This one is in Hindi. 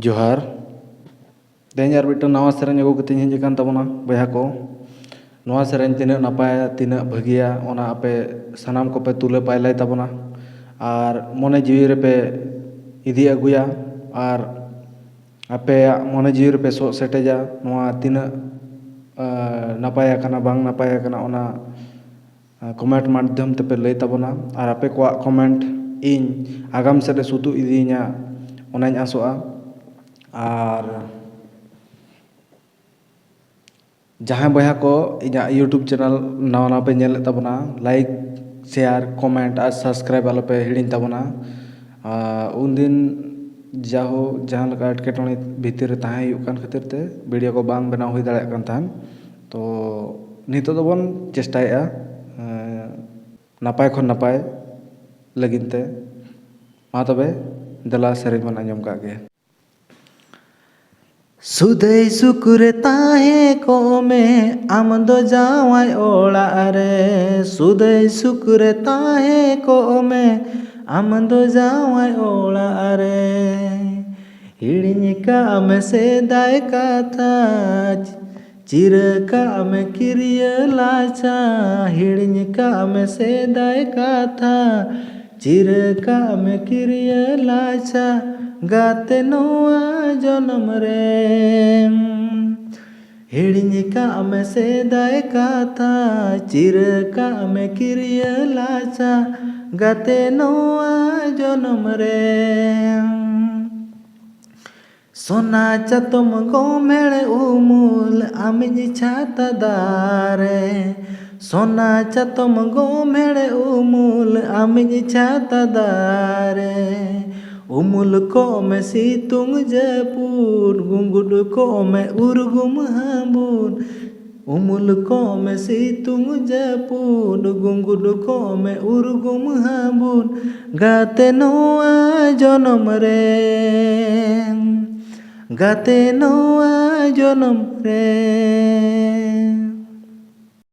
जोहार तेज और मिट्टन नवा सेरें अगू कते हेज अकान तबना बया को नवा सेरें तीना नपाय तीना भागिया ओना आपे सानाम कोपे तुले पाइलाय तबना और मने जीवी रेपे इदी अगुया और आपे मने जीवी रेपे सो सेटेजा नवा तीना नपाय अकाना बांग नपाय अकाना ओना कमेंट माध्यम तेपे लय तबना और आपे को कमेंट इन आगाम सेरे सुतु इदीना ओनाኝ आसोआ और जहाँ बया को इना यूट्यूब चैनल नवा नवा पे नेल तबना लाइक शेयर कमेंट और सब्सक्राइब आलो पे हिड़िन तबना उन दिन जाहो जहाँ लगा एटकेटोणे भितर ताहे हुयुग कान खातिर ते वीडियो को बांग बनाव हुई दाड़े कान ताहन तो नितो दो बन चेष्टाएआ नपाय खन नपाय लगिन ते मा तबे दला सेरेñ बन आंजम का गे सुदै सुकुरे ताहे को में आम दो जावाय ओड़ा रे सुदै सुकुरे ताहे को में आम दो जावाय ओड़ा रे हिड़िñ का में सेदाय काथा चिर का में किरिया लाचा हिड़िñ का में सेदाय काथा चिर का में किरिया लाचा गाते नोआ जन्म रे हिड़िñ का में सेदाय काथा चिर का में किरिया लाचा गाते नोआ जन्म रे सोना चातम गोमेड़ उमुल आमिज छाता दारे सोना चातम गोमेड़ उमुल आमिज छाता दारे उमुल को में सितुंग जपुर गुंगुड को में उर्गुम हाबुन उमुल को में सितुंग जपुर गुंगुड को में उर्गुम हाबुन गाते नोआ जन्म रे गाते नोआ जन्म रे।